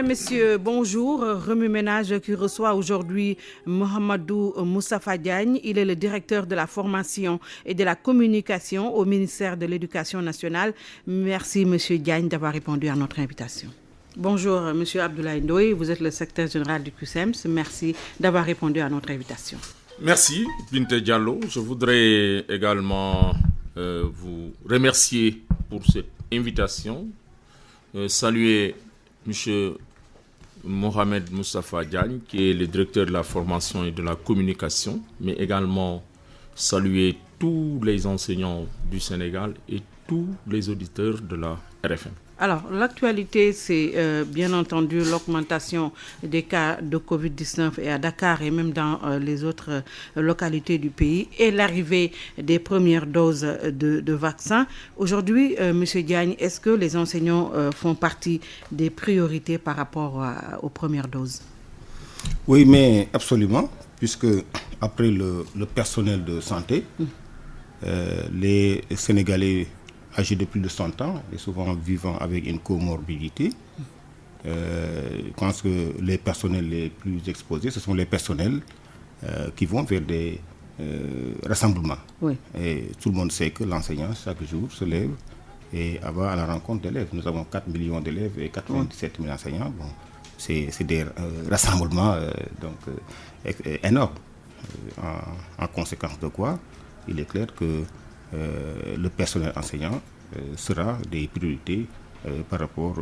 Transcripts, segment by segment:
Messieurs, bonjour. Remue-Ménage qui reçoit aujourd'hui Mohamedou Moustapha Diagne. Il est le directeur de la formation et de la communication au ministère de l'Éducation nationale. Merci, Monsieur Diagne, d'avoir répondu à notre invitation. Bonjour, Monsieur Abdoulaye Ndoye. Vous êtes le secrétaire général du CUSEMS. Merci d'avoir répondu à notre invitation. Merci, Binte Diallo. Je voudrais également vous remercier pour cette invitation. Saluer M. Mohamed Moustapha Diagne, qui est le directeur de la formation et de la communication, mais également saluer tous les enseignants du Sénégal et tous les auditeurs de la RFM. Alors, l'actualité, c'est bien entendu l'augmentation des cas de Covid-19 et à Dakar et même dans les autres localités du pays et l'arrivée des premières doses de vaccins. Aujourd'hui, M. Diagne, est-ce que les enseignants font partie des priorités par rapport aux premières doses? Oui, mais absolument, puisque après le personnel de santé, les Sénégalais âgés de plus de 100 ans et souvent vivant avec une comorbidité. Je pense que les personnels les plus exposés, ce sont les personnels qui vont vers des rassemblements. Oui. Et tout le monde sait que l'enseignant, chaque jour, se lève et va à la rencontre d'élèves. Nous avons 4 millions d'élèves et 97 000 enseignants. Bon, c'est des rassemblements énormes. En conséquence de quoi, il est clair que le personnel enseignant sera des priorités par rapport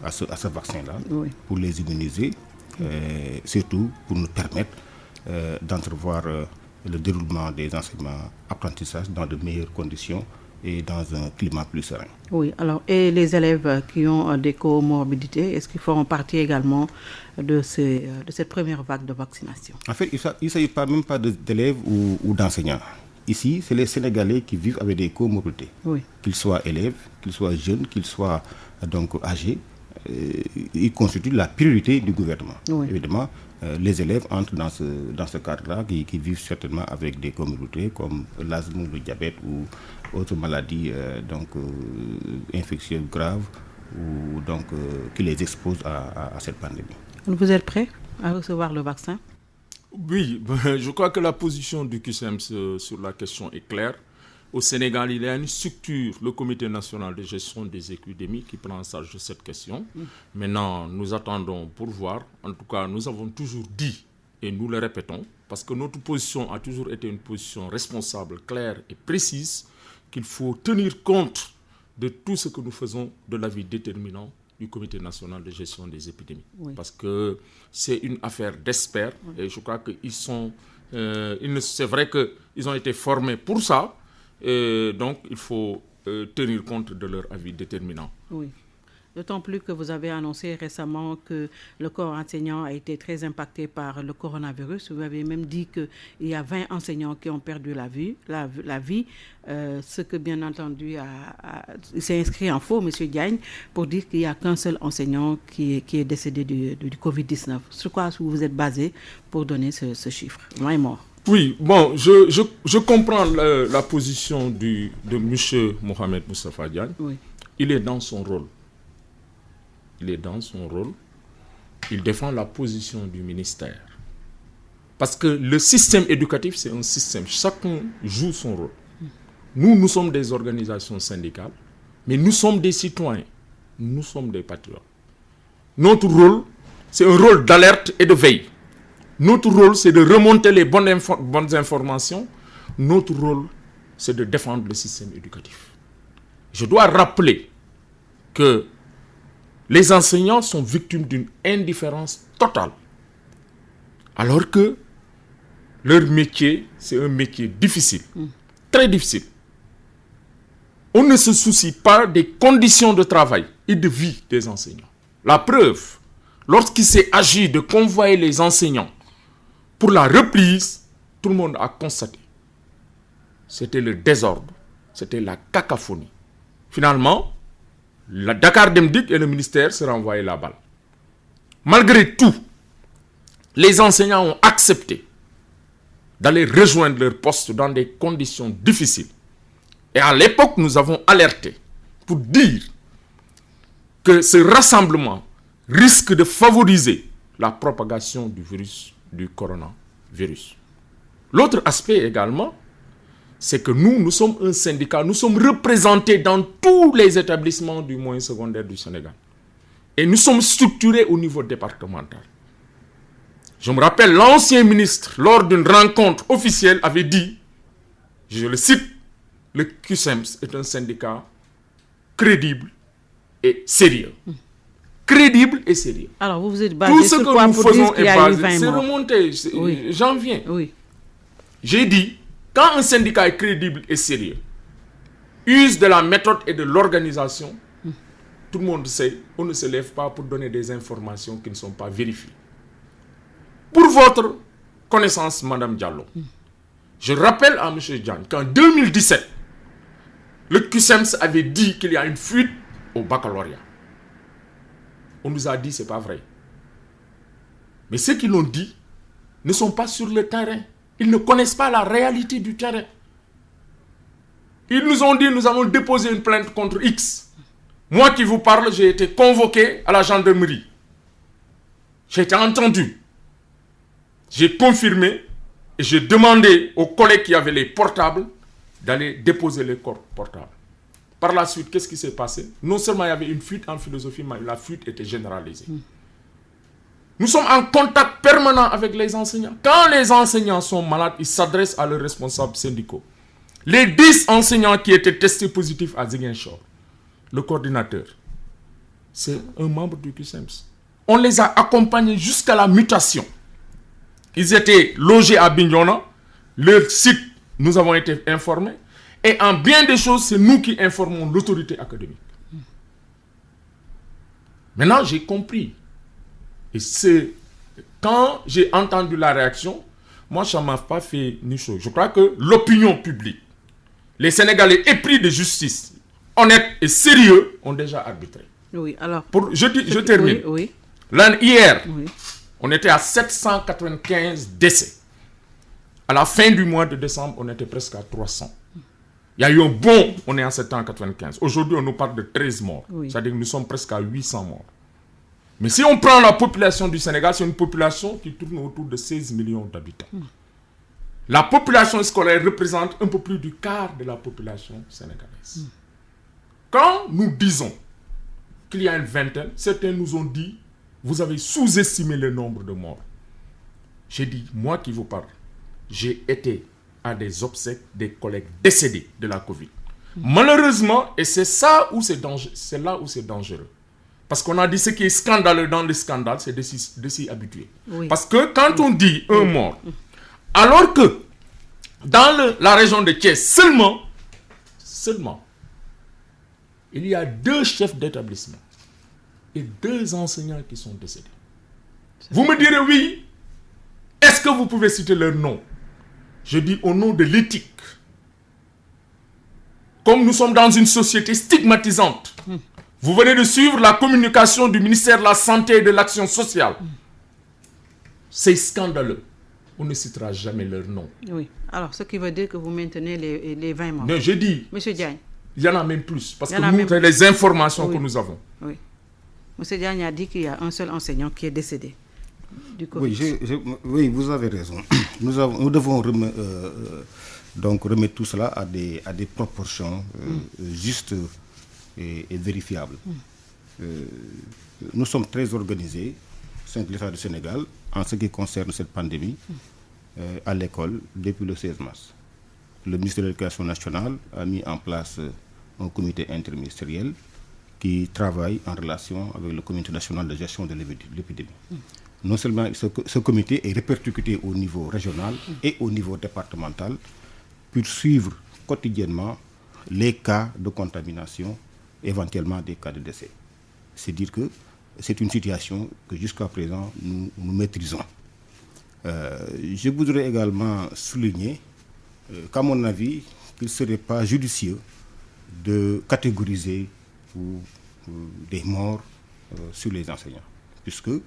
à ce vaccin-là, oui, pour les immuniser, surtout pour nous permettre d'entrevoir le déroulement des enseignements-apprentissages dans de meilleures conditions et dans un climat plus serein. Oui, alors, et les élèves qui ont des comorbidités, est-ce qu'ils feront partie également de cette première vague de vaccination? En fait, il ne s'agit même pas d'élèves ou d'enseignants. Ici, c'est les Sénégalais qui vivent avec des comorbidités. Oui. Qu'ils soient élèves, qu'ils soient jeunes, qu'ils soient donc âgés, ils constituent la priorité du gouvernement. Oui. Évidemment, les élèves entrent dans ce cadre-là, qui vivent certainement avec des comorbidités comme l'asthme, le diabète ou autres maladies infectieuses graves ou qui les exposent à cette pandémie. Vous êtes prêts à recevoir le vaccin? Oui, je crois que la position du CUSEMS sur la question est claire. Au Sénégal, il y a une structure, le Comité national de gestion des épidémies, qui prend en charge cette question. Maintenant, nous attendons pour voir. En tout cas, nous avons toujours dit, et nous le répétons, parce que notre position a toujours été une position responsable, claire et précise, qu'il faut tenir compte de tout ce que nous faisons de l'avis déterminant du Comité national de gestion des épidémies. Oui. Parce que c'est une affaire d'experts, oui, et je crois qu'ils sont... c'est vrai qu'ils ont été formés pour ça, et donc il faut tenir compte de leur avis déterminant. Oui. D'autant plus que vous avez annoncé récemment que le corps enseignant a été très impacté par le coronavirus. Vous avez même dit qu'il y a 20 enseignants qui ont perdu la vie. Ce que, bien entendu, s'est inscrit en faux, M. Diagne, pour dire qu'il n'y a qu'un seul enseignant qui est décédé du Covid-19. Sur quoi vous êtes basé pour donner ce chiffre? L'un est mort. Oui, bon, je comprends la position de M. Mohamed Moustapha Diagne. Oui. Il est dans son rôle. Il est dans son rôle, il défend la position du ministère. Parce que le système éducatif, c'est un système. Chacun joue son rôle. Nous sommes des organisations syndicales, mais nous sommes des citoyens. Nous sommes des patriotes. Notre rôle, c'est un rôle d'alerte et de veille. Notre rôle, c'est de remonter les bonnes informations. Notre rôle, c'est de défendre le système éducatif. Je dois rappeler que les enseignants sont victimes d'une indifférence totale. Alors que leur métier, c'est un métier difficile, très difficile. On ne se soucie pas des conditions de travail et de vie des enseignants. La preuve, lorsqu'il s'est agi de convoyer les enseignants pour la reprise, tout le monde a constaté. C'était le désordre, c'était la cacophonie. Finalement, la Dakar Demdik et le ministère se renvoyaient la balle. Malgré tout, les enseignants ont accepté d'aller rejoindre leur poste dans des conditions difficiles. Et à l'époque, nous avons alerté pour dire que ce rassemblement risque de favoriser la propagation du coronavirus. L'autre aspect également, c'est que nous sommes un syndicat, nous sommes représentés dans tous les établissements du moyen secondaire du Sénégal. Et nous sommes structurés au niveau départemental. Je me rappelle, l'ancien ministre, lors d'une rencontre officielle, avait dit, je le cite, le CUSEMS est un syndicat crédible et sérieux. Crédible et sérieux. Alors, vous vous êtes basé tout ce sur que quoi nous pour dire faisons qu'il y est a eu basé, 20 c'est morts? remonté, Oui. j'en viens. Oui. J'ai dit, quand un syndicat est crédible et sérieux, use de la méthode et de l'organisation, tout le monde sait, on ne se lève pas pour donner des informations qui ne sont pas vérifiées. Pour votre connaissance, Madame Diallo, je rappelle à M. Diagne qu'en 2017, le CUSEMS avait dit qu'il y a une fuite au baccalauréat. On nous a dit que ce n'est pas vrai. Mais ceux qui l'ont dit ne sont pas sur le terrain. Ils ne connaissent pas la réalité du terrain. Ils nous ont dit, nous avons déposé une plainte contre X. Moi qui vous parle, j'ai été convoqué à la gendarmerie. J'ai été entendu. J'ai confirmé et j'ai demandé aux collègues qui avaient les portables d'aller déposer les portables. Par la suite, qu'est-ce qui s'est passé? Non seulement il y avait une fuite en philosophie, mais la fuite était généralisée. Nous sommes en contact permanent avec les enseignants. Quand les enseignants sont malades, ils s'adressent à leurs responsables syndicaux. Les 10 enseignants qui étaient testés positifs à Ziguinchor, le coordinateur, c'est un membre du CUSEMS. On les a accompagnés jusqu'à la mutation. Ils étaient logés à Bignona. Leur site, nous avons été informés. Et en bien des choses, c'est nous qui informons l'autorité académique. Maintenant, j'ai compris. Et c'est quand j'ai entendu la réaction, moi, ça ne m'a pas fait ni chose. Je crois que l'opinion publique, les Sénégalais épris de justice, honnêtes et sérieux, ont déjà arbitré. Oui, alors... Je termine. Oui. Hier, on était à 795 décès. À la fin du mois de décembre, on était presque à 300. Il y a eu un bond, on est à 795. Aujourd'hui, on nous parle de 13 morts. Oui. C'est-à-dire que nous sommes presque à 800 morts. Mais si on prend la population du Sénégal, c'est une population qui tourne autour de 16 millions d'habitants. La population scolaire représente un peu plus du quart de la population sénégalaise. Quand nous disons qu'il y a une vingtaine, certains nous ont dit, vous avez sous-estimé le nombre de morts. J'ai dit, moi qui vous parle, j'ai été à des obsèques des collègues décédés de la Covid. Malheureusement, et c'est là où c'est dangereux. Parce qu'on a dit ce qui est scandaleux dans le scandale, c'est de s'y habituer. Oui. Parce que quand on dit un mort, alors que dans la région de Thiès, seulement, il y a 2 chefs d'établissement et 2 enseignants qui sont décédés. Vous me direz oui, est-ce que vous pouvez citer leur nom? Je dis au nom de l'éthique. Comme nous sommes dans une société stigmatisante, vous venez de suivre la communication du ministère de la Santé et de l'Action sociale. C'est scandaleux. On ne citera jamais leur nom. Oui. Alors, ce qui veut dire que vous maintenez les 20 morts. Non, je dis... Monsieur Diagne. Il y en a même plus. Parce que nous, c'est les informations que nous avons. Oui. Monsieur Diagne a dit qu'il y a un seul enseignant qui est décédé du Covid. Oui, vous avez raison. Nous devons donc remettre tout cela à des proportions justes et vérifiables. Nous sommes très organisés au sein de l'État du Sénégal en ce qui concerne cette pandémie à l'école depuis le 16 mars. Le ministère de l'Éducation nationale a mis en place un comité interministériel qui travaille en relation avec le comité national de gestion de l'épidémie. Non seulement ce comité est répercuté au niveau régional et au niveau départemental pour suivre quotidiennement les cas de contamination, éventuellement des cas de décès. C'est dire que c'est une situation que jusqu'à présent nous maîtrisons. Je voudrais également souligner qu'à mon avis, il ne serait pas judicieux de catégoriser des morts sur les enseignants, puisque nous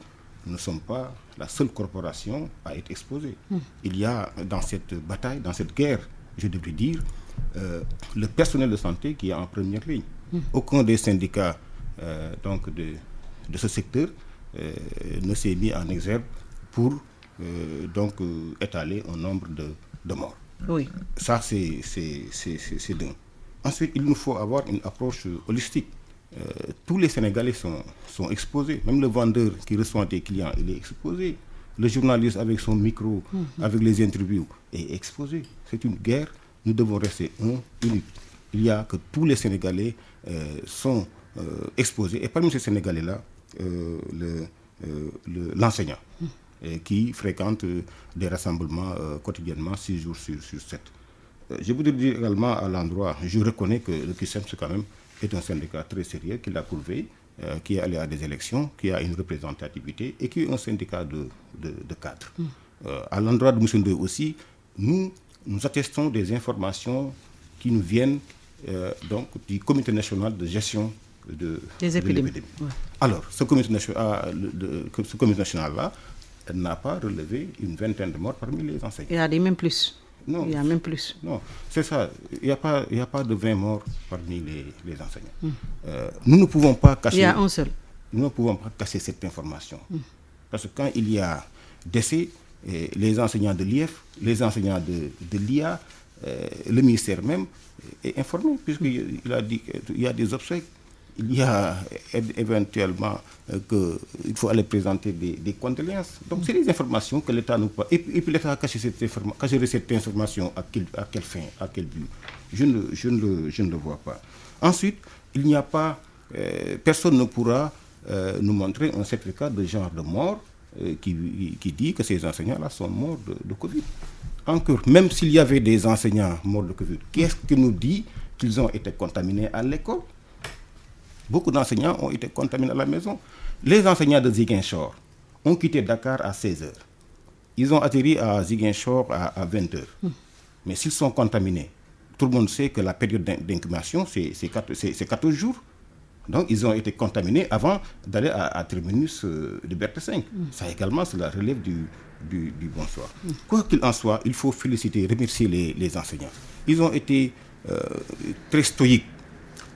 ne sommes pas la seule corporation à être exposée. Il y a dans cette bataille, dans cette guerre, je devrais dire, le personnel de santé qui est en première ligne. Aucun des syndicats donc de ce secteur ne s'est mis en exergue pour étaler un nombre de morts. Oui. Ça, c'est d'un. Ensuite, il nous faut avoir une approche holistique. Tous les Sénégalais sont exposés. Même le vendeur qui reçoit des clients, il est exposé. Le journaliste avec son micro, avec les interviews, est exposé. C'est une guerre. Nous devons rester uniques. Il y a que tous les Sénégalais sont exposés. Et parmi ces Sénégalais-là, l'enseignant qui fréquente des rassemblements quotidiennement, 6 jours sur 7. Je voudrais dire également à l'endroit, je reconnais que le QSEMS quand même est un syndicat très sérieux, qui l'a prouvé, qui est allé à des élections, qui a une représentativité et qui est un syndicat de cadres. À l'endroit de M. Ndoye aussi, nous attestons des informations qui nous viennent du Comité national de gestion des épidémies. Ouais. Alors, ce comité national-là n'a pas relevé une vingtaine de morts parmi les enseignants. Il y a même plus. Non, il y a même plus. Non, c'est ça. Il n'y a pas de 20 morts parmi les enseignants. Nous ne pouvons pas cacher... Il y a un seul. Nous ne pouvons pas cacher cette information. Parce que quand il y a décès, les enseignants de l'IEF, les enseignants de l'IA, le ministère même est informé, puisqu'il a dit qu'il y a des obsèques. Il y a éventuellement qu'il faut aller présenter des condoléances. Donc, c'est des informations que l'État nous pas. Et puis l'État a caché cette information à quelle fin, à quel but. Je ne le vois pas. Ensuite, il n'y a pas... personne ne pourra nous montrer un certificat de genre de mort qui dit que ces enseignants-là sont morts de Covid. Encore, même s'il y avait des enseignants morts de Covid, qu'est-ce qui nous dit qu'ils ont été contaminés à l'école? Beaucoup d'enseignants ont été contaminés à la maison. Les enseignants de Ziguinchor ont quitté Dakar à 16h. Ils ont atterri à Ziguinchor à 20h. Mais s'ils sont contaminés, tout le monde sait que la période d'incubation, c'est 14 jours. Donc, ils ont été contaminés avant d'aller à Terminus Liberté 5. Ça également, cela relève du bonsoir. Quoi qu'il en soit, il faut féliciter, remercier les enseignants. Ils ont été très stoïques,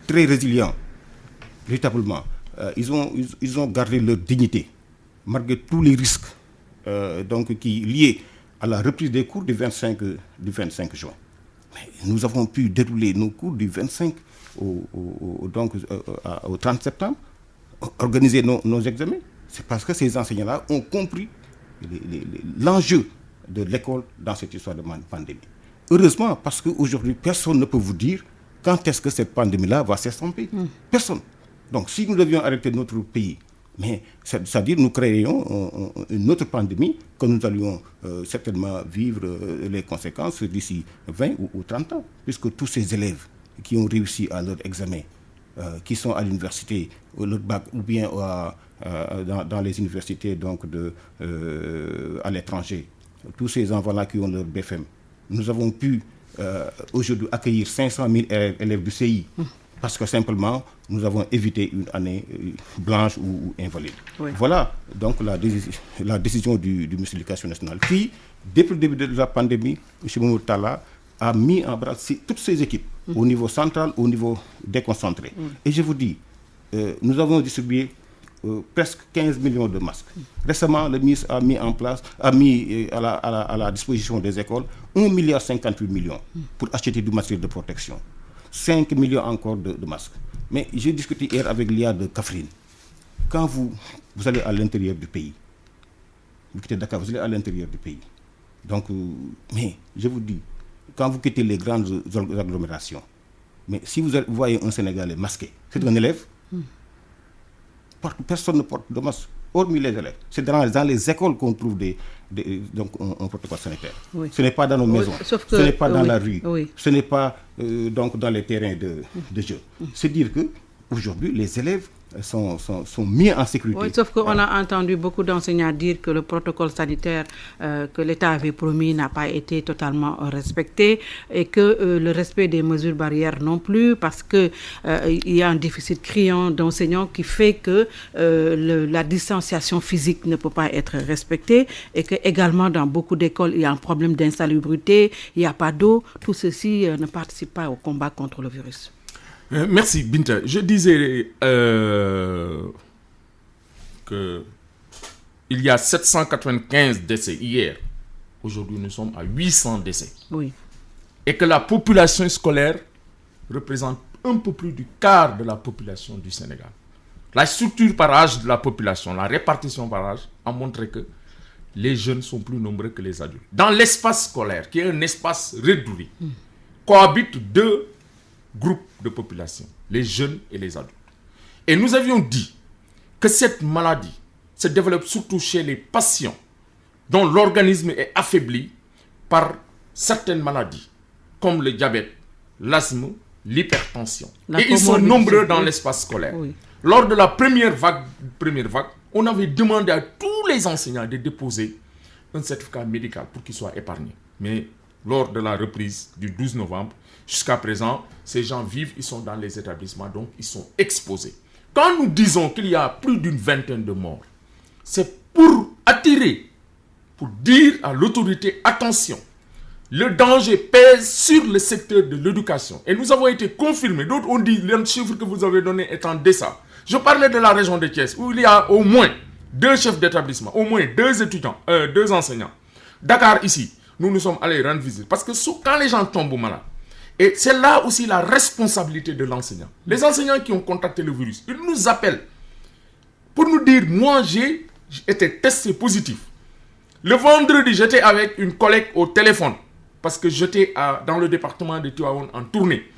très résilients. Véritablement, ils ont gardé leur dignité, malgré tous les risques qui liés à la reprise des cours du 25 juin. Mais nous avons pu dérouler nos cours du 25 au 30 septembre, organiser nos examens. C'est parce que ces enseignants-là ont compris l'enjeu de l'école dans cette histoire de pandémie. Heureusement, parce qu'aujourd'hui, personne ne peut vous dire quand est-ce que cette pandémie-là va s'estomper. Personne. Donc, si nous devions arrêter notre pays, mais c'est-à-dire nous créerions une autre pandémie que nous allions certainement vivre les conséquences d'ici 20 ou 30 ans, puisque tous ces élèves qui ont réussi à leur examen, qui sont à l'université, leur bac, ou bien dans les universités à l'étranger, tous ces enfants-là qui ont leur BFM, nous avons pu aujourd'hui accueillir 500 000 élèves du CI. Parce que simplement, nous avons évité une année blanche ou invalide. Oui. Voilà donc la décision du ministre de l'Éducation nationale qui, depuis le début de la pandémie, M. Mamadou Talla a mis en place toutes ses équipes au niveau central, au niveau déconcentré. Et je vous dis, nous avons distribué presque 15 millions de masques. Récemment, le ministre a mis à la disposition des écoles 1,58 milliard pour acheter du matériel de protection. 5 millions encore de masques. Mais j'ai discuté hier avec l'IA de Kaffrine. Quand vous allez à l'intérieur du pays, vous quittez Dakar, vous allez à l'intérieur du pays. Donc, mais je vous dis, quand vous quittez les grandes agglomérations, mais si vous voyez un Sénégalais masqué, c'est un élève, personne ne porte de masque, hormis les élèves. C'est dans les écoles qu'on trouve un protocole sanitaire. Oui. Ce n'est pas dans nos maisons, ce n'est pas dans la rue, ce n'est pas dans les terrains de jeu. C'est dire qu'aujourd'hui, les élèves sont mis en sécurité. Oui, sauf qu'on a entendu beaucoup d'enseignants dire que le protocole sanitaire que l'État avait promis n'a pas été totalement respecté et que le respect des mesures barrières non plus, parce qu'il y a un déficit criant d'enseignants qui fait que la distanciation physique ne peut pas être respectée et que également dans beaucoup d'écoles, il y a un problème d'insalubrité, il n'y a pas d'eau. Tout ceci ne participe pas au combat contre le virus. Merci Binta. Je disais que il y a 795 décès hier. Aujourd'hui, nous sommes à 800 décès. Oui. Et que la population scolaire représente un peu plus du quart de la population du Sénégal. La structure par âge de la population, la répartition par âge, a montré que les jeunes sont plus nombreux que les adultes. Dans l'espace scolaire, qui est un espace réduit, cohabitent deux groupes de population, les jeunes et les adultes. Et nous avions dit que cette maladie se développe surtout chez les patients dont l'organisme est affaibli par certaines maladies, comme le diabète, l'asthme, l'hypertension. Et ils sont nombreux dans l'espace scolaire. Oui. Lors de la première vague, on avait demandé à tous les enseignants de déposer un certificat médical pour qu'il soit épargné. Mais lors de la reprise du 12 novembre, jusqu'à présent, ces gens vivent, ils sont dans les établissements, donc ils sont exposés. Quand nous disons qu'il y a plus d'une vingtaine de morts, c'est pour attirer, pour dire à l'autorité, attention, le danger pèse sur le secteur de l'éducation. Et nous avons été confirmés. D'autres ont dit, le chiffre que vous avez donné est en deçà. Je parlais de la région de Thiès, où il y a au moins 2 chefs d'établissement, au moins 2 étudiants, 2 enseignants. Dakar, ici, nous sommes allés rendre visite. Parce que quand les gens tombent malades, et c'est là aussi la responsabilité de l'enseignant. Les enseignants qui ont contacté le virus, ils nous appellent pour nous dire, moi j'ai été testé positif. Le vendredi, j'étais avec une collègue au téléphone, parce que j'étais dans le département de Tivaouane en tournée.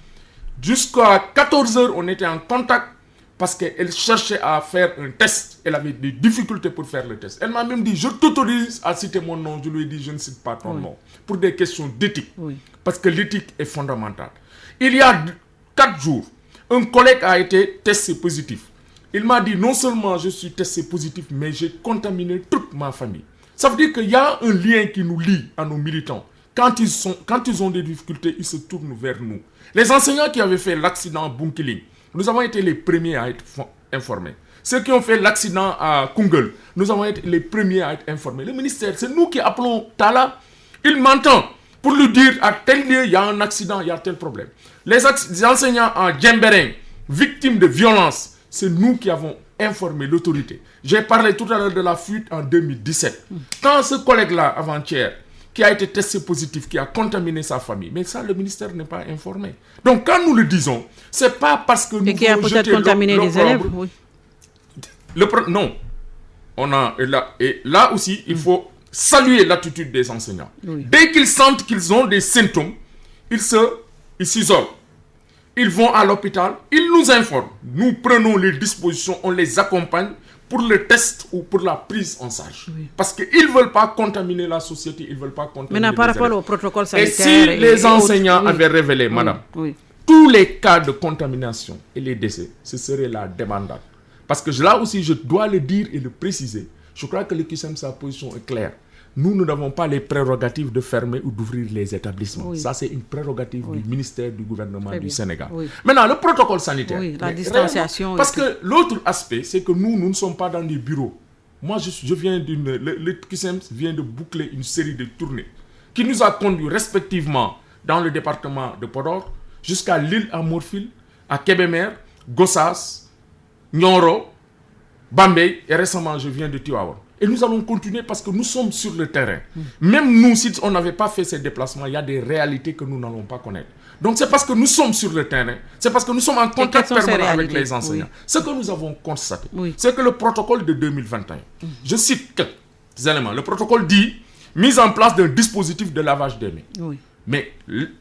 Jusqu'à 14h, on était en contact, parce qu'elle cherchait à faire un test. Elle avait des difficultés pour faire le test. Elle m'a même dit, je t'autorise à citer mon nom. Je lui ai dit, je ne cite pas ton nom. Pour des questions d'éthique. Oui. Parce que l'éthique est fondamentale. Il y a 4 jours, un collègue a été testé positif. Il m'a dit, non seulement je suis testé positif, mais j'ai contaminé toute ma famille. Ça veut dire qu'il y a un lien qui nous lie à nos militants. Quand ils ont des difficultés, ils se tournent vers nous. Les enseignants qui avaient fait l'accident à Bunkiling, nous avons été les premiers à être informés. Ceux qui ont fait l'accident à Koungheul, nous avons été les premiers à être informés. Le ministère, c'est nous qui appelons Tala. Il m'entend pour lui dire à tel lieu, il y a un accident, il y a tel problème. Les enseignants en Djembering, victimes de violences, c'est nous qui avons informé l'autorité. J'ai parlé tout à l'heure de la fuite en 2017. Quand ce collègue-là, avant-hier, qui a été testé positif, qui a contaminé sa famille. Mais ça, le ministère n'est pas informé. Donc, quand nous le disons, ce n'est pas parce que nous... Et qui a peut-être contaminé les élèves, oui. Non. Et là aussi, il faut saluer l'attitude des enseignants. Oui. Dès qu'ils sentent qu'ils ont des symptômes, ils s'isolent. Ils vont à l'hôpital, ils nous informent. Nous prenons les dispositions, on les accompagne pour le test ou pour la prise en charge. Oui. Parce qu'ils ne veulent pas contaminer la société, ils ne veulent pas contaminer les élèves. Maintenant, par rapport au protocole sanitaire... Et si les enseignants avaient révélé, madame, tous les cas de contamination et les décès, ce serait la débandade. Parce que là aussi, je dois le dire et le préciser. Je crois que le QSEM, sa position est claire. Nous n'avons pas les prérogatives de fermer ou d'ouvrir les établissements. Oui. Ça, c'est une prérogative du ministère du gouvernement du Sénégal. Oui. Maintenant, le protocole sanitaire. Oui, la distanciation. Parce que l'autre aspect, c'est que nous ne sommes pas dans des bureaux. Moi, je viens le QSEM vient de boucler une série de tournées qui nous a conduits respectivement dans le département de Podor jusqu'à l'île à Morphil, à Kébémer, Gossas, Nioro, Bambey et récemment, je viens de Tivaouane. Et nous allons continuer parce que nous sommes sur le terrain. Même nous, si on n'avait pas fait ces déplacements, il y a des réalités que nous n'allons pas connaître. Donc c'est parce que nous sommes sur le terrain, c'est parce que nous sommes en contact permanent avec les enseignants. Ce que nous avons constaté, c'est que le protocole de 2021, je cite quelques éléments. Le protocole dit mise en place d'un dispositif de lavage des mains. Mais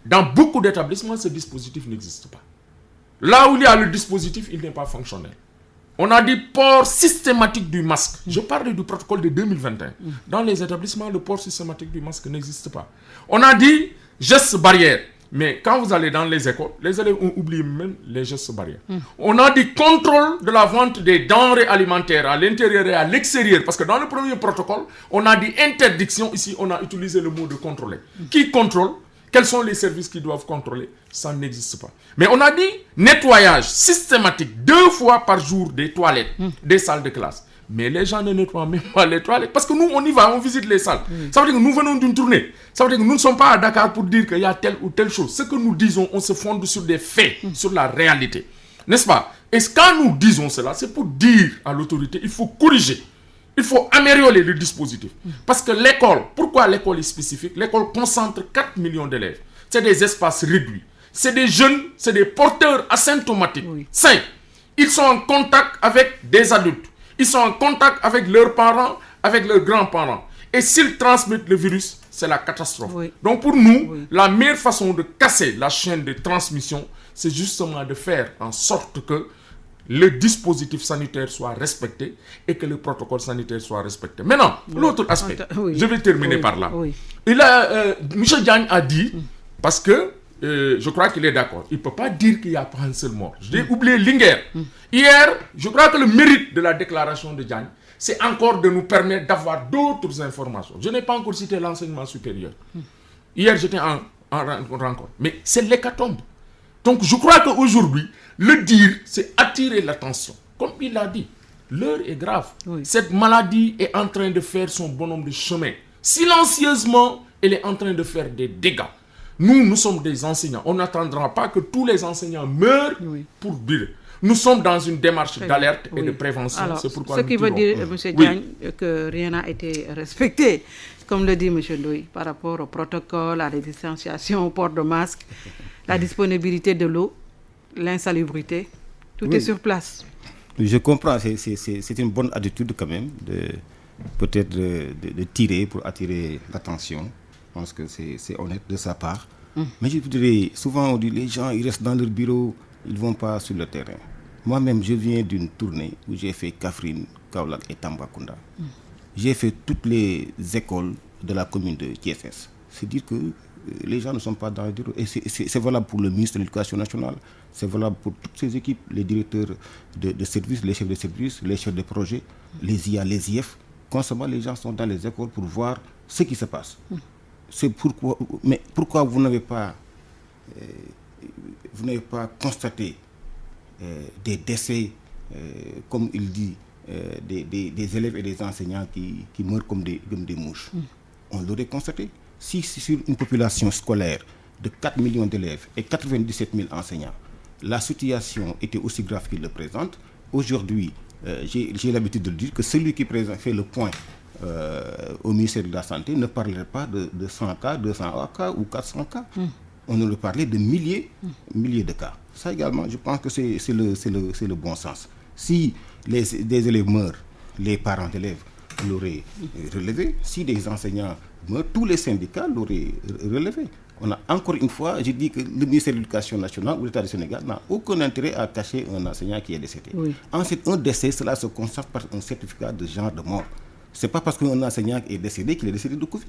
dans beaucoup d'établissements, ce dispositif n'existe pas. Là où il y a le dispositif, il n'est pas fonctionnel. On a dit port systématique du masque. Je parle du protocole de 2021. Dans les établissements, le port systématique du masque n'existe pas. On a dit gestes barrières. Mais quand vous allez dans les écoles, les élèves ont oublié même les gestes barrières. On a dit contrôle de la vente des denrées alimentaires à l'intérieur et à l'extérieur. Parce que dans le premier protocole, on a dit interdiction. Ici, on a utilisé le mot de contrôler. Qui contrôle ? Quels sont les services qui doivent contrôler? Ça n'existe pas. Mais on a dit nettoyage systématique 2 fois par jour des toilettes, des salles de classe. Mais les gens ne nettoient même pas les toilettes. Parce que nous, on y va, on visite les salles. Ça veut dire que nous venons d'une tournée. Ça veut dire que nous ne sommes pas à Dakar pour dire qu'il y a telle ou telle chose. Ce que nous disons, on se fonde sur des faits, sur la réalité. N'est-ce pas? Et quand nous disons cela, c'est pour dire à l'autorité, il faut corriger. Il faut améliorer le dispositif. Parce que l'école, pourquoi l'école est spécifique? L'école concentre 4 millions d'élèves. C'est des espaces réduits. C'est des jeunes, c'est des porteurs asymptomatiques. Sains. Ils sont en contact avec des adultes. Ils sont en contact avec leurs parents, avec leurs grands-parents. Et s'ils transmettent le virus, c'est la catastrophe. Donc pour nous, la meilleure façon de casser la chaîne de transmission, c'est justement de faire en sorte que le dispositif sanitaire soit respecté et que le protocole sanitaire soit respecté. Maintenant, l'autre aspect, je vais terminer par là. Et là, M. Diagne a dit, parce que je crois qu'il est d'accord, il ne peut pas dire qu'il n'y a pas un seul mort. J'ai oublié Linguère. Hier, je crois que le mérite de la déclaration de Diagne, c'est encore de nous permettre d'avoir d'autres informations. Je n'ai pas encore cité l'enseignement supérieur. Hier, j'étais en rencontre. Mais c'est l'hécatombe. Donc, je crois qu'aujourd'hui, le dire, c'est attirer l'attention. Comme il l'a dit, l'heure est grave. Cette maladie est en train de faire son bonhomme de chemin. Silencieusement, elle est en train de faire des dégâts. Nous sommes des enseignants. On n'attendra pas que tous les enseignants meurent pour dire. Nous sommes dans une démarche d'alerte et de prévention. Alors, c'est pourquoi ce qui veut dire, M. Diagne, que rien n'a été respecté, comme le dit M. Ndoye, par rapport au protocole, à la distanciation, au port de masque, la disponibilité de l'eau, l'insalubrité, tout est sur place. Je comprends, c'est une bonne attitude quand même, peut-être de tirer pour attirer l'attention. Je pense que c'est honnête de sa part. Mais je dirais, souvent on dit les gens, ils restent dans leur bureau, ils ne vont pas sur le terrain. Moi-même, je viens d'une tournée où j'ai fait Kaffrine, Kaolack et Tambacounda. J'ai fait toutes les écoles de la commune de Thiès. C'est dire que les gens ne sont pas dans le bureau. Et c'est valable pour le ministre de l'Éducation nationale, c'est valable pour toutes ces équipes, les directeurs de services, les chefs de services, les chefs de projet, les IA, les IF. Constamment, les gens sont dans les écoles pour voir ce qui se passe. C'est pourquoi, mais pourquoi vous n'avez pas constaté des décès, comme il dit, des élèves et des enseignants qui meurent comme des mouches? On l'aurait constaté. Si sur une population scolaire de 4 millions d'élèves et 97 000 enseignants, la situation était aussi grave qu'il le présente, aujourd'hui, j'ai l'habitude de dire que celui qui fait le point au ministère de la Santé ne parlerait pas de 100 cas, 200 cas ou 400 cas. On aurait parlé de milliers de cas. Ça également, je pense que c'est le bon sens. Si des élèves meurent, les parents d'élèves l'auraient relevé. Si des enseignants meurent, tous les syndicats l'auraient relevé. On a encore une fois, je dis que le ministère de l'Éducation nationale ou l'État du Sénégal n'a aucun intérêt à cacher un enseignant qui est décédé. Ensuite, un décès, cela se constate par un certificat de genre de mort. Ce n'est pas parce qu'un enseignant est décédé qu'il est décédé de Covid.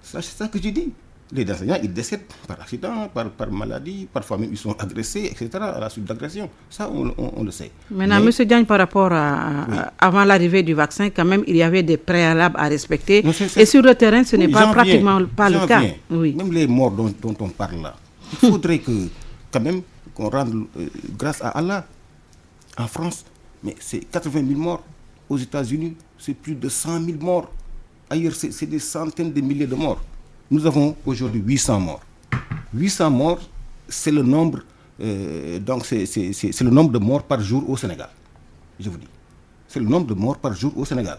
C'est ça que je dis. Les enseignants, ils décèdent par accident, par maladie, parfois même ils sont agressés, etc. à la suite d'agression. Ça, on le sait. Maintenant, M. Diagne, par rapport avant l'arrivée du vaccin, quand même, il y avait des préalables à respecter. Non, et sur le terrain, ce n'est pas pratiquement pas le cas. Même les morts dont on parle là, il faudrait quand même qu'on rende grâce à Allah. En France, mais c'est 80 000 morts. Aux États-Unis, c'est plus de 100 000 morts. Ailleurs, c'est des centaines de milliers de morts. Nous avons aujourd'hui 800 morts. 800 morts, c'est le nombre, c'est le nombre de morts par jour au Sénégal. Je vous dis. C'est le nombre de morts par jour au Sénégal.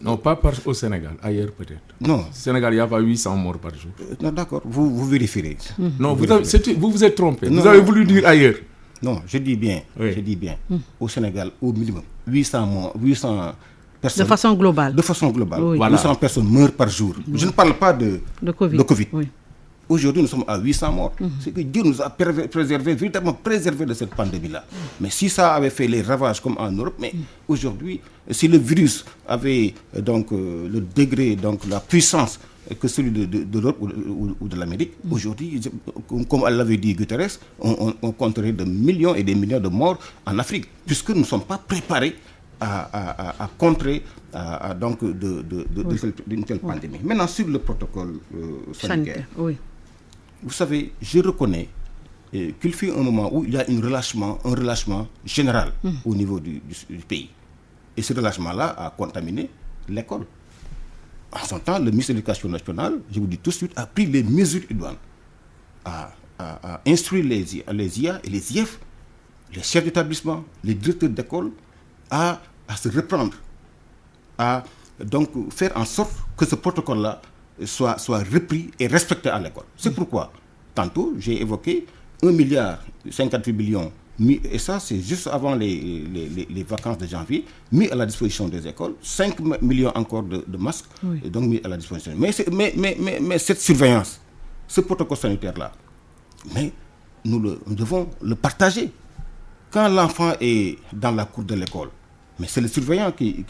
Non, pas au Sénégal, ailleurs peut-être. Non. Au Sénégal, il n'y a pas 800 morts par jour. Non, d'accord, vous vérifierez. Non, vous vous êtes trompé. Non, vous avez voulu dire ailleurs. Non, je dis bien. Au Sénégal, au minimum, 800 personnes. De façon globale. De façon globale. Oui. Voilà. 800 personnes meurent par jour. Je ne parle pas de Covid. Oui. Aujourd'hui, nous sommes à 800 morts. C'est que Dieu nous a véritablement préservé de cette pandémie-là. Mais si ça avait fait les ravages comme en Europe, mais aujourd'hui, si le virus avait le degré, la puissance que celui de l'Europe ou de l'Amérique, aujourd'hui, comme l'avait dit Guterres, on compterait de millions et des millions de morts en Afrique, puisque nous ne sommes pas préparés à contrer d'une telle pandémie. Maintenant, sur le protocole sanitaire, vous savez, je reconnais qu'il fut un moment où il y a un relâchement général au niveau du pays. Et ce relâchement-là a contaminé l'école. En son temps, le ministre de l'Éducation nationale, je vous dis tout de suite, a pris les mesures idoines, a instruit les IA et les IF, les chefs d'établissement, les directeurs d'école, à se reprendre, à donc faire en sorte que ce protocole-là soit repris et respecté à l'école. C'est pourquoi, tantôt, j'ai évoqué 1,58 milliard, et ça, c'est juste avant les vacances de janvier, mis à la disposition des écoles, 5 millions encore de masques, et donc mis à la disposition. Mais cette surveillance, ce protocole sanitaire-là, mais nous devons le partager. Quand l'enfant est dans la cour de l'école, mais c'est le surveillant qui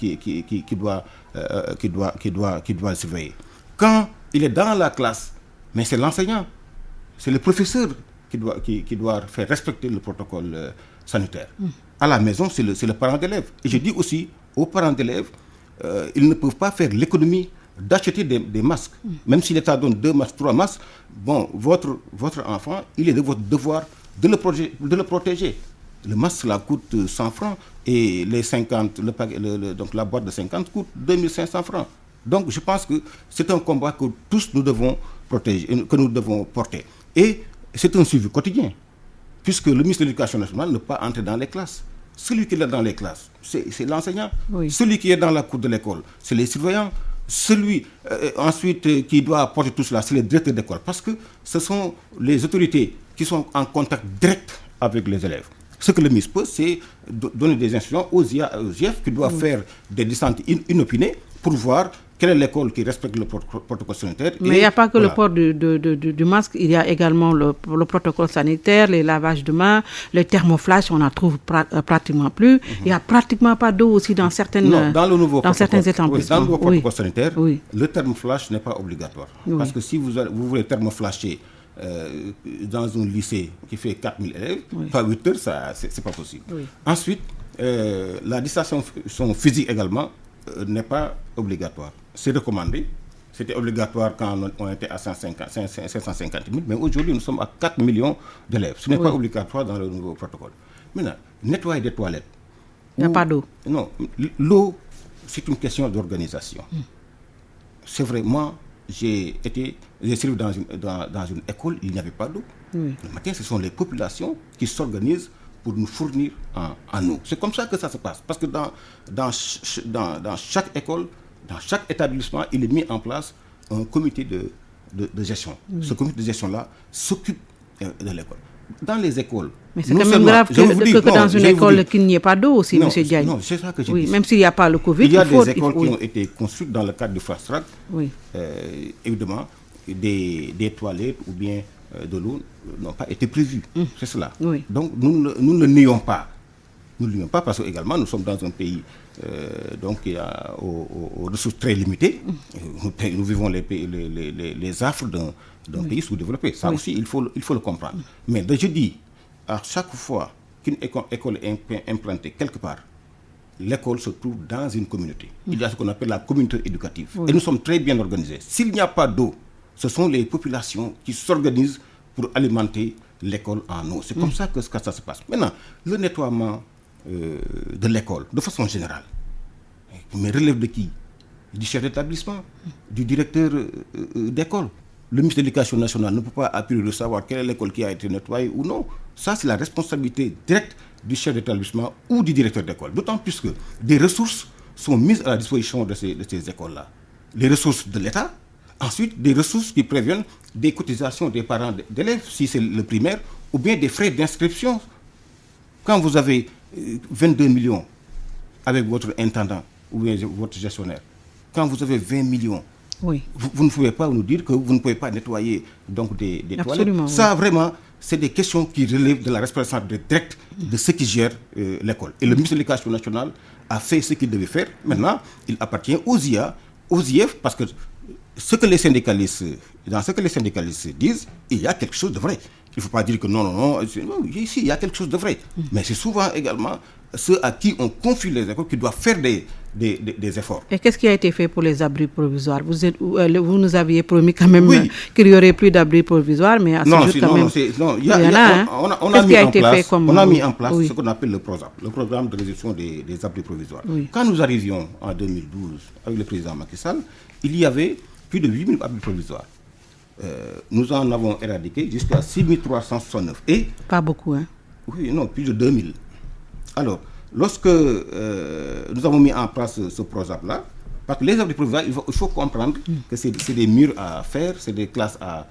doit le surveiller. Quand il est dans la classe, mais c'est l'enseignant, c'est le professeur qui doit faire respecter le protocole sanitaire. À la maison, c'est le parent d'élève. Et je dis aussi aux parents d'élèves, ils ne peuvent pas faire l'économie d'acheter des masques. Même si l'État donne 2 masques, 3 masques, bon, votre enfant, il est de votre devoir de le protéger. Le masque, cela coûte 100 francs et les 50, donc la boîte de 50 coûte 2500 francs. Donc je pense que c'est un combat que tous nous devons protéger, que nous devons porter. Et c'est un suivi quotidien, puisque le ministre de l'Éducation nationale ne peut pas entrer dans les classes. Celui qui est dans les classes, c'est l'enseignant. Oui. Celui qui est dans la cour de l'école, c'est les surveillants. Celui ensuite qui doit apporter tout cela, c'est les directeurs d'école, parce que ce sont les autorités qui sont en contact direct avec les élèves. Ce que le ministre peut, c'est donner des instructions aux IEF qui doivent faire des descentes inopinées pour voir quelle est l'école qui respecte le protocole sanitaire. Mais il n'y a pas que le port du masque, il y a également le protocole sanitaire, les lavages de mains, les thermoflash, on n'en trouve pratiquement plus. Il n'y a pratiquement pas d'eau aussi dans certains établissements. Dans le nouveau protocole sanitaire, le thermoflash n'est pas obligatoire. Parce que si vous voulez thermoflasher dans un lycée qui fait 4000 élèves, pas 8 heures, ça, c'est pas possible. Ensuite, la distanciation physique également n'est pas obligatoire. C'est recommandé. C'était obligatoire quand on était à 550 000, mais aujourd'hui nous sommes à 4 millions d'élèves. Ce n'est pas obligatoire dans le nouveau protocole. Maintenant, nettoyer des toilettes. Il n'y a pas d'eau. Non, l'eau, c'est une question d'organisation. C'est vrai, moi, j'ai servi dans une école, il n'y avait pas d'eau. Le matin, ce sont les populations qui s'organisent pour nous fournir en eau. C'est comme ça que ça se passe. Parce que dans chaque école, dans chaque établissement, il est mis en place un comité de gestion. Ce comité de gestion-là s'occupe de l'école. Dans les écoles... Mais c'est quand même grave que dans une école qu'il n'y ait pas d'eau aussi, M. Diagne. Non, c'est ça que je dis. Même s'il n'y a pas le Covid, il y a des écoles qui ont été construites dans le cadre du Fast Track. Évidemment, des toilettes ou bien de l'eau n'ont pas été prévues. C'est cela. Donc, nous ne le nions pas. Nous ne le nions pas parce que également nous sommes dans un pays qui a aux ressources très limitées. Nous vivons les affres d'un pays sous-développé. Ça aussi, il faut le comprendre. Mais je dis, à chaque fois qu'une école est implantée quelque part, l'école se trouve dans une communauté. Il y a ce qu'on appelle la communauté éducative. Et nous sommes très bien organisés. S'il n'y a pas d'eau, ce sont les populations qui s'organisent pour alimenter l'école en eau. C'est comme ça que ça se passe. Maintenant, le nettoiement de l'école, de façon générale, mais relève de qui? Du chef d'établissement, du directeur d'école. Le ministre de l'Éducation nationale ne peut pas appuyer de savoir quelle est l'école qui a été nettoyée ou non. Ça, c'est la responsabilité directe du chef d'établissement ou du directeur d'école. D'autant plus que des ressources sont mises à la disposition de ces écoles-là. Les ressources de l'État, ensuite des ressources qui préviennent des cotisations des parents d'élèves, si c'est le primaire, ou bien des frais d'inscription. Quand vous avez 22 millions avec votre intendant ou bien votre gestionnaire, quand vous avez 20 millions, vous ne pouvez pas nous dire que vous ne pouvez pas nettoyer donc des toilettes. Ça, vraiment, c'est des questions qui relèvent de la responsabilité directe de ceux qui gèrent l'école. Et le ministre de l'Éducation nationale a fait ce qu'il devait faire. Maintenant, il appartient aux IEF, parce que dans ce que les syndicalistes disent, il y a quelque chose de vrai. Il ne faut pas dire que non, ici, il y a quelque chose de vrai. Mais c'est souvent également ceux à qui on confie les écoles qui doivent faire des efforts. Et qu'est-ce qui a été fait pour les abris provisoires? Vous nous aviez promis quand même qu'il n'y aurait plus d'abris provisoires, mais à ce jour quand même... On a mis en place ce qu'on appelle le PROSAP, le programme de réduction des abris provisoires. Quand nous arrivions en 2012 avec le président Macky Sall, il y avait plus de 8000 abris provisoires. Nous en avons éradiqué jusqu'à 6369. Et pas beaucoup, hein? Oui, non, plus de 2000. Alors, lorsque nous avons mis en place ce PROSAP-là, Parce que les abris provisoires, il faut comprendre que c'est des murs à faire, c'est des classes à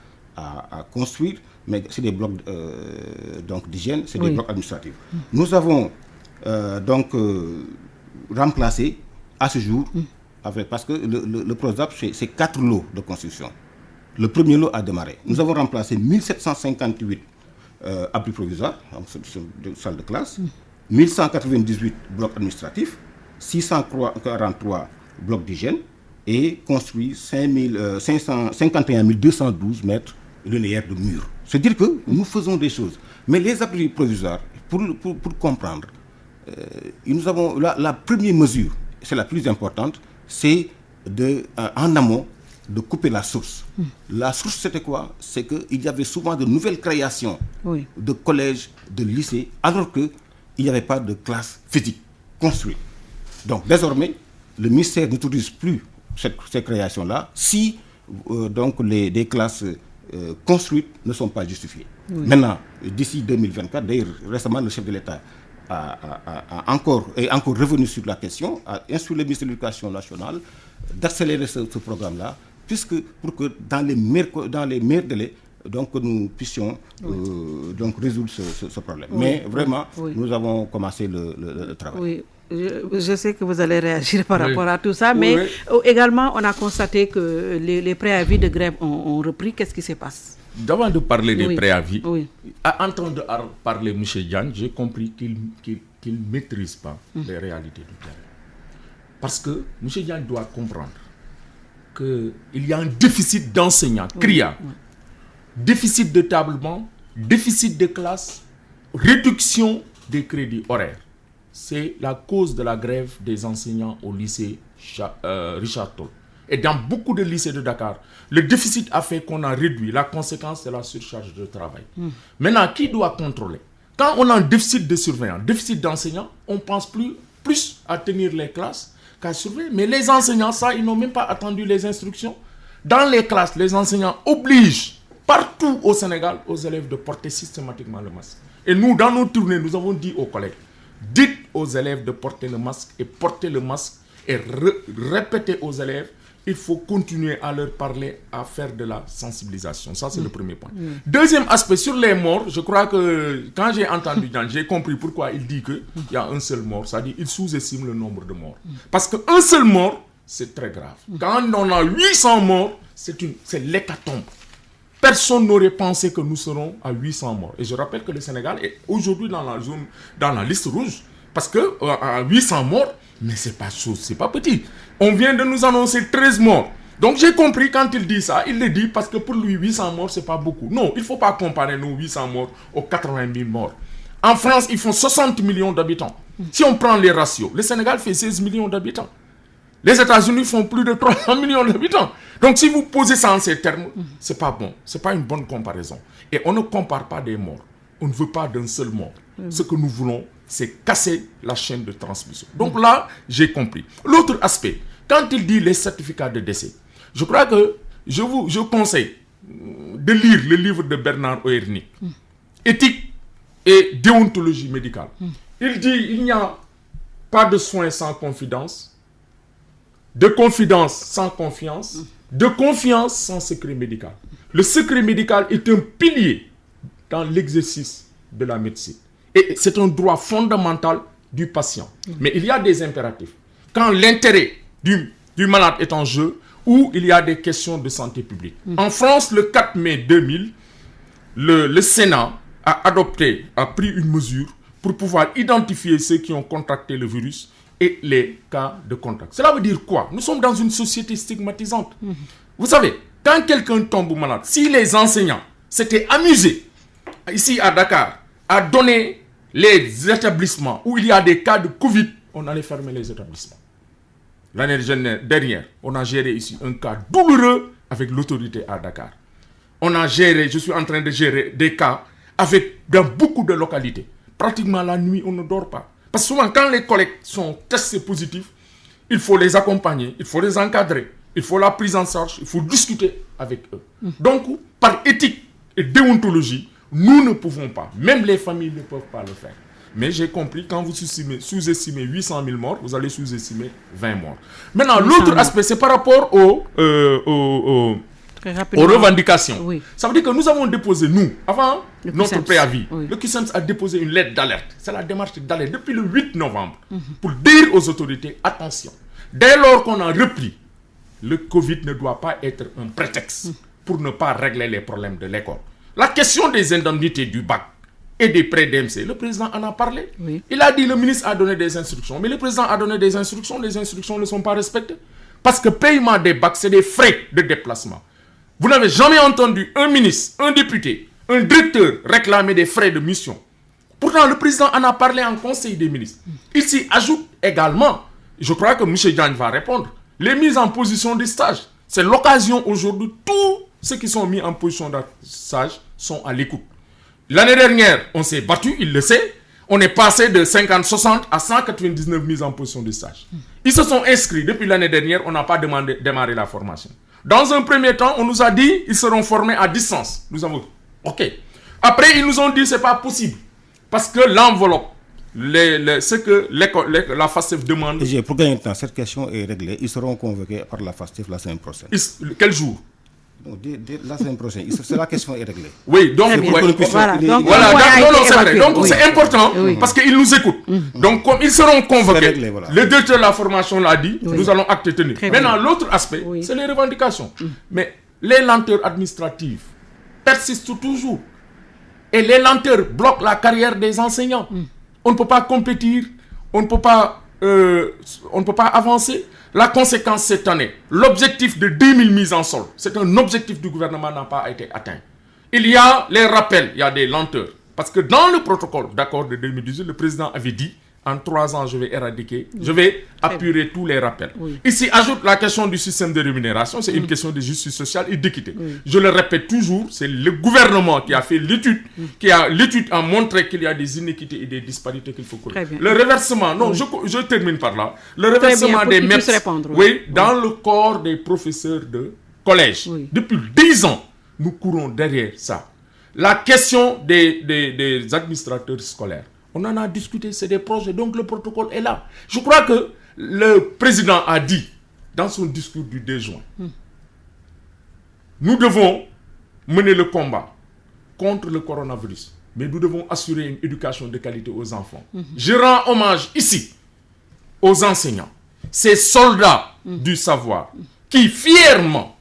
construire, mais c'est des blocs d'hygiène, c'est des blocs administratifs. Nous avons remplacé à ce jour, parce que le PROSAP, c'est 4 lots de construction. Le premier lot a démarré. Nous avons remplacé 1758 abris provisoires, salles de classe, 1198 blocs administratifs, 643 blocs d'hygiène et construit 51 212 mètres linéaires de murs. C'est-à-dire que nous faisons des choses. Mais les abris provisoires, pour comprendre, nous avons la première mesure, c'est la plus importante, c'est en amont de couper la source. La source, c'était quoi? C'est qu'il y avait souvent de nouvelles créations de collèges, de lycées, alors qu'il n'y avait pas de classe physique construite. Donc, désormais, le ministère n'autorise plus ces créations-là si des classes construites ne sont pas justifiées. Maintenant, d'ici 2024, d'ailleurs, récemment, le chef de l'État est encore revenu sur la question, a instruit le ministère de l'Éducation nationale d'accélérer ce programme-là, pour que dans les meilleurs délais, nous puissions résoudre ce problème. Mais vraiment, nous avons commencé le travail. Oui. Je sais que vous allez réagir par rapport à tout ça, mais également, on a constaté que les préavis de grève ont repris. Qu'est-ce qui se passe? Avant de parler des préavis, à entendre parler M. Diagne, j'ai compris qu'il ne maîtrise pas les réalités du terrain. Parce que M. Diagne doit comprendre qu'il y a un déficit d'enseignants criard, déficit de tablement, déficit de classe, réduction des crédits horaires. C'est la cause de la grève des enseignants au lycée Richard Toll. Et dans beaucoup de lycées de Dakar, le déficit a fait qu'on a réduit. La conséquence, c'est la surcharge de travail. Maintenant, qui doit contrôler? Quand on a un déficit de surveillants, déficit d'enseignants, on pense plus à tenir les classes qu'à surveiller. Mais les enseignants, ça, ils n'ont même pas attendu les instructions. Dans les classes, les enseignants obligent partout au Sénégal aux élèves de porter systématiquement le masque. Et nous, dans nos tournées, nous avons dit aux collègues, dites aux élèves de porter le masque et répétez aux élèves, il faut continuer à leur parler, à faire de la sensibilisation. Ça, c'est le premier point. Deuxième aspect, sur les morts, je crois que quand j'ai entendu Diagne, j'ai compris pourquoi il dit qu'il y a un seul mort. C'est-à-dire qu'il sous-estime le nombre de morts. Parce qu'un seul mort, c'est très grave. Quand on a 800 morts, c'est l'hécatombe. Personne n'aurait pensé que nous serons à 800 morts. Et je rappelle que le Sénégal est aujourd'hui dans la liste rouge. Parce que à 800 morts, mais c'est pas petit. On vient de nous annoncer 13 morts. Donc j'ai compris quand il dit ça, il le dit parce que pour lui 800 morts, c'est pas beaucoup. Non, il faut pas comparer nos 800 morts aux 80 000 morts. En France, ils font 60 millions d'habitants. Si on prend les ratios, le Sénégal fait 16 millions d'habitants. Les États-Unis font plus de 300 millions d'habitants. Donc si vous posez ça en ces termes, c'est pas bon. C'est pas une bonne comparaison. Et on ne compare pas des morts. On ne veut pas d'un seul mort. Ce que nous voulons, c'est casser la chaîne de transmission. Donc là, j'ai compris. L'autre aspect, quand il dit les certificats de décès, je crois que je conseille de lire le livre de Bernard Oernik, Éthique et déontologie médicale. Il dit il n'y a pas de soins sans confidence, de confidence sans confiance, de confiance sans secret médical. Le secret médical est un pilier dans l'exercice de la médecine. Et c'est un droit fondamental du patient. Mais il y a des impératifs. Quand l'intérêt du malade est en jeu ou il y a des questions de santé publique. En France, le 4 mai 2000, le Sénat a pris une mesure pour pouvoir identifier ceux qui ont contracté le virus et les cas de contact. Cela veut dire quoi? Nous sommes dans une société stigmatisante. Vous savez, quand quelqu'un tombe malade, si les enseignants s'étaient amusés ici à Dakar à donner les établissements où il y a des cas de Covid, on allait fermer les établissements. L'année dernière, on a géré ici un cas douloureux avec l'autorité à Dakar. Je suis en train de gérer des cas dans beaucoup de localités. Pratiquement la nuit, on ne dort pas. Parce que souvent, quand les collègues sont testés positifs, il faut les accompagner, il faut les encadrer, il faut la prise en charge, il faut discuter avec eux. Donc, par éthique et déontologie, nous ne pouvons pas, même les familles ne peuvent pas le faire. Mais j'ai compris, quand vous sous-estimez 800 000 morts, vous allez sous-estimer 20 morts. Maintenant, l'autre aspect, c'est par rapport aux revendications. Oui. Ça veut dire que nous avons déposé, avant notre préavis, le QCEMS a déposé une lettre d'alerte. C'est la démarche d'alerte depuis le 8 novembre pour dire aux autorités, attention, dès lors qu'on a repris, le Covid ne doit pas être un prétexte pour ne pas régler les problèmes de l'école. La question des indemnités du bac et des prêts d'MC, le président en a parlé. Oui. Il a dit, le ministre a donné des instructions, mais le président a donné des instructions, les instructions ne sont pas respectées. Parce que paiement des bacs, c'est des frais de déplacement. Vous n'avez jamais entendu un ministre, un député, un directeur réclamer des frais de mission. Pourtant, le président en a parlé en Conseil des ministres. Il s'y ajoute également, je crois que M. Diagne va répondre, les mises en position de stage. C'est l'occasion aujourd'hui, tous ceux qui sont mis en position de stage sont à l'écoute. L'année dernière, on s'est battu, il le sait. On est passé de 50-60 à 199 mises en position de stage. Ils se sont inscrits. Depuis l'année dernière, on n'a pas démarré la formation. Dans un premier temps, on nous a dit qu'ils seront formés à distance. Nous avons dit, OK. Après, ils nous ont dit que ce n'est pas possible. Parce que l'enveloppe, ce que la FASTEF demande... Pour gagner du temps, cette question est réglée. Ils seront convoqués par la FASTEF la semaine prochaine. Quel jour? La semaine prochaine, la question est réglée. Oui, donc, c'est vrai. Donc, c'est important parce qu'ils nous écoutent. Donc, comme ils seront convoqués, réglé, le directeur de la formation l'a dit, nous allons acte tenir. Maintenant, l'autre aspect, c'est les revendications. Mais les lenteurs administratives persistent toujours. Et les lenteurs bloquent la carrière des enseignants. On ne peut pas compétir, on ne peut pas avancer. La conséquence cette année, l'objectif de 10 000 mises en solde, c'est un objectif du gouvernement n'a pas été atteint. Il y a les rappels, il y a des lenteurs. Parce que dans le protocole d'accord de 2018, le président avait dit, en 3 ans, je vais éradiquer, je vais apurer tous les rappels. Ici, ajoute la question du système de rémunération, c'est une question de justice sociale et d'équité. Je le répète toujours, c'est le gouvernement qui a fait l'étude, l'étude a montré qu'il y a des inéquités et des disparités qu'il faut corriger. Le reversement, je termine par là, le reversement des MEPS, dans le corps des professeurs de collège. Depuis 10 ans, nous courons derrière ça. La question des administrateurs scolaires, on en a discuté, c'est des projets, donc le protocole est là. Je crois que le président a dit, dans son discours du 2 juin, nous devons mener le combat contre le coronavirus, mais nous devons assurer une éducation de qualité aux enfants. Je rends hommage ici aux enseignants, ces soldats du savoir, qui fièrement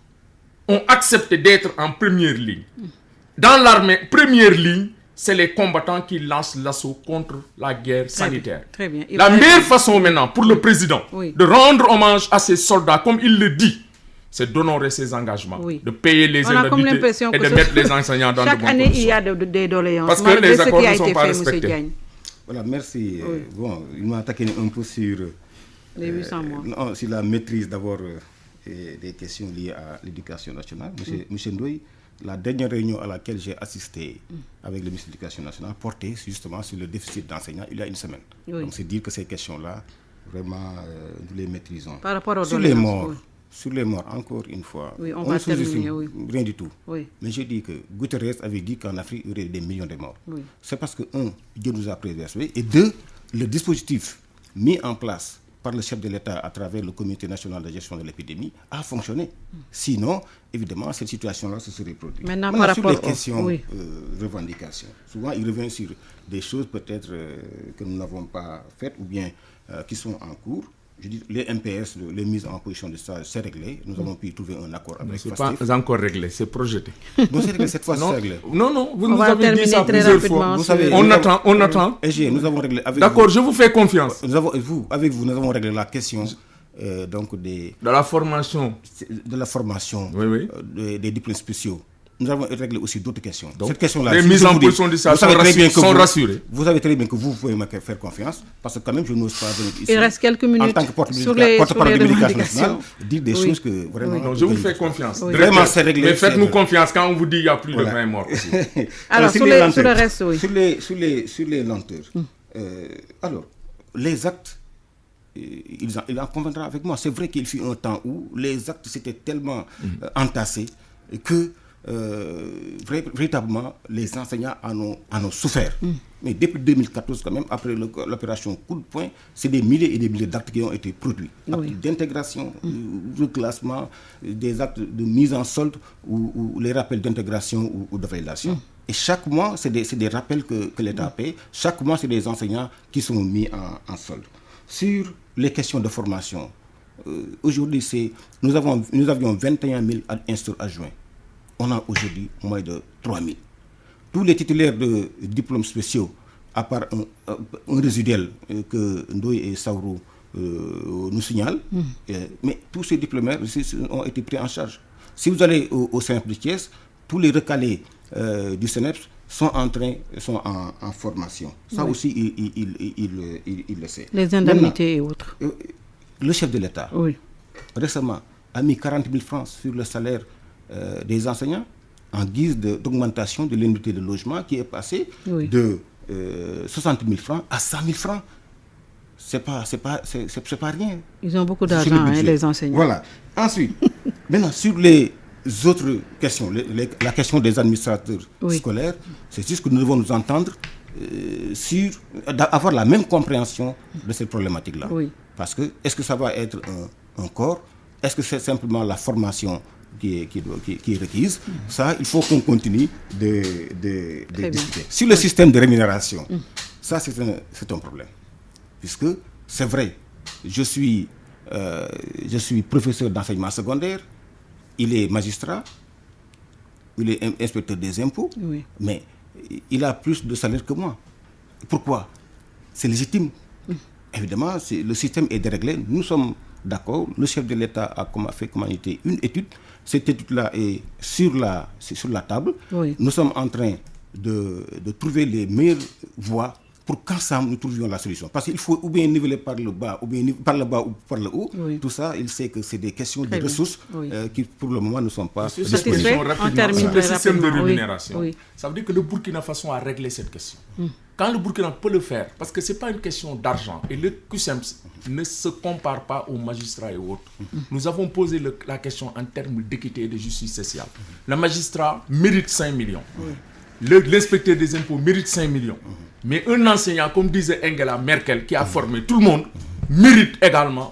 ont accepté d'être en première ligne. Dans l'armée, première ligne, c'est les combattants qui lancent l'assaut contre la guerre sanitaire. Très bien. La meilleure façon maintenant pour le président de rendre hommage à ces soldats, comme il le dit, c'est d'honorer ses engagements, de payer les indemnités et de mettre les enseignants dans de bonnes conditions. Chaque année, il y a des doléances. Parce que les accords ne sont pas respectés. Voilà, merci. Bon, il m'a attaqué un peu sur, les 800 mois. Sur la maîtrise d'abord des questions liées à l'éducation nationale. Monsieur Ndoye, la dernière réunion à laquelle j'ai assisté avec le ministre de l'Éducation nationale portait justement sur le déficit d'enseignants il y a une semaine. Donc c'est dire que ces questions-là, vraiment, nous les maîtrisons. Par rapport aux sur les morts, sur les morts, encore une fois, on ne sous-estime rien du tout. Mais je dis que Guterres avait dit qu'en Afrique, il y aurait des millions de morts. C'est parce que, 1, Dieu nous a préservés, et 2, le dispositif mis en place par le chef de l'État à travers le Comité national de gestion de l'épidémie a fonctionné. Sinon, évidemment, cette situation-là se serait produite. Maintenant sur les questions revendications, souvent il revient sur des choses peut-être que nous n'avons pas faites ou bien qui sont en cours. Je dis, les MPS, les mises en position de stage, c'est réglé. Nous avons pu trouver un accord avec FASTEF. Ce n'est pas encore réglé, c'est projeté. Non, c'est réglé, cette fois, c'est réglé. Non, vous nous avez dit ça plusieurs fois. Vous savez, on attend. Nous avons réglé avec D'accord, je vous fais confiance. Avec vous, nous avons réglé la question de la formation. De la formation des diplômes spéciaux. Nous avons réglé aussi d'autres questions. Donc, cette question-là, les mises en position de ça sont rassurées. Vous savez très bien que vous pouvez me faire confiance, parce que quand même, je n'ose pas venir ici. Il reste quelques minutes en tant que porte-parole de l'Éducation nationale, dire des choses que vraiment... Non, je vous fais confiance. Vraiment, c'est réglé. Mais faites-nous confiance quand on vous dit qu'il y a plus de 20 morts. Alors, sur le reste, Sur les lenteurs. Alors, les actes, il en conviendra avec moi. C'est vrai qu'il fut un temps où les actes s'étaient tellement entassés que véritablement, les enseignants en ont souffert. Mais depuis 2014, quand même, après l'opération coup de poing, c'est des milliers et des milliers d'actes qui ont été produits. Actes d'intégration, reclassement, des actes de mise en solde ou les rappels d'intégration ou de validation. Et chaque mois, c'est des rappels que l'État paie. Chaque mois, c'est des enseignants qui sont mis en solde. Sur les questions de formation, aujourd'hui, nous avions 21 000 instructeurs adjoints. On a aujourd'hui moins de 3 000. Tous les titulaires de diplômes spéciaux, à part un résiduel que Ndoye et Saourou nous signalent, mais tous ces diplômés ont été pris en charge. Si vous allez au CNEPS de Thiès, tous les recalés du CNEPS sont en formation. Ça aussi, il le sait. Les indemnités et autres. Le chef de l'État, récemment, a mis 40 000 francs sur le salaire des enseignants en guise d'augmentation de l'indemnité de logement qui est passée de 60 000 francs à 100 000 francs. C'est pas rien. Ils ont beaucoup d'argent, les enseignants. Voilà. Ensuite, maintenant, sur les autres questions, la question des administrateurs scolaires, c'est juste que nous devons nous entendre avoir la même compréhension de cette problématique-là. Parce que, est-ce que ça va être un corps? Est-ce que c'est simplement la formation qui est requise? Ça, il faut qu'on continue de discuter. Sur le système de rémunération, ça, c'est un problème. Puisque, c'est vrai, je suis professeur d'enseignement secondaire, il est magistrat, il est inspecteur des impôts, mais il a plus de salaire que moi. Pourquoi? C'est légitime. Évidemment, le système est déréglé. Nous sommes d'accord. Le chef de l'État a fait humanité une étude. Cette étude-là est sur la table. Nous sommes en train de trouver les meilleures voies pour qu'ensemble nous trouvions la solution. Parce qu'il faut ou bien niveler par le bas, ou bien par le bas ou par le haut. Tout ça, il sait que c'est des questions de ressources qui, pour le moment, ne sont pas satisfaits. On termine le système de rémunération. Ça veut dire que le Burkina Faso a réglé cette question. Quand le Burkina peut le faire, parce que ce n'est pas une question d'argent, et le QSEMS ne se compare pas aux magistrats et autres. Nous avons posé la question en termes d'équité et de justice sociale. Le magistrat mérite 5 millions. L'inspecteur des impôts mérite 5 millions. Mais un enseignant, comme disait Angela Merkel, qui a formé tout le monde, mérite également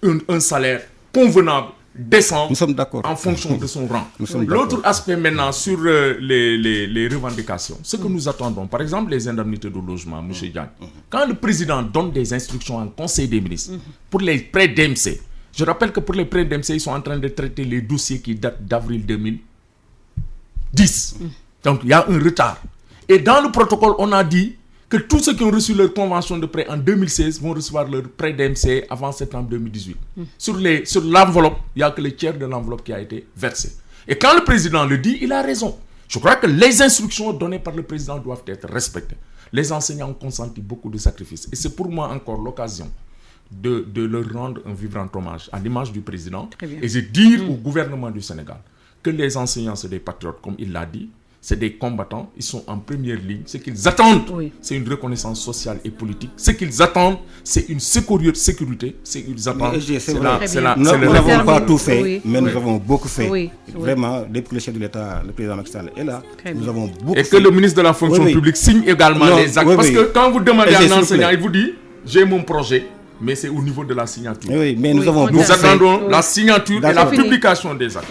un salaire convenable, décent, nous sommes d'accord, en fonction de son rang. L'autre aspect maintenant sur les revendications, ce que nous attendons, par exemple les indemnités de logement, M. Diagne, quand le président donne des instructions en conseil des ministres pour les prêts d'EMC, je rappelle que pour les prêts d'EMC, ils sont en train de traiter les dossiers qui datent d'avril 2010. Donc il y a un retard. Et dans le protocole, on a dit que tous ceux qui ont reçu leur convention de prêt en 2016 vont recevoir leur prêt d'EMC avant septembre 2018. Sur l'enveloppe, il n'y a que le tiers de l'enveloppe qui a été versé. Et quand le président le dit, il a raison. Je crois que les instructions données par le président doivent être respectées. Les enseignants ont consenti beaucoup de sacrifices. Et c'est pour moi encore l'occasion de leur rendre un vibrant hommage à l'image du président. Et de dire au gouvernement du Sénégal que les enseignants, c'est des patriotes, comme il l'a dit. C'est des combattants, ils sont en première ligne. Ce qu'ils attendent, c'est une reconnaissance sociale et politique. Ce qu'ils attendent, c'est une sécurité. Ce qu'ils attendent, nous n'avons pas tout fait, mais nous avons beaucoup fait. Vraiment, depuis que le chef de l'État, le président Macky Sall est là, nous avons beaucoup fait. Et que le ministre de la fonction publique signe également les actes. Parce que quand vous demandez à un enseignant, il vous dit, j'ai mon projet. Mais c'est au niveau de la signature. Mais nous avons attendons la signature et la publication des actes.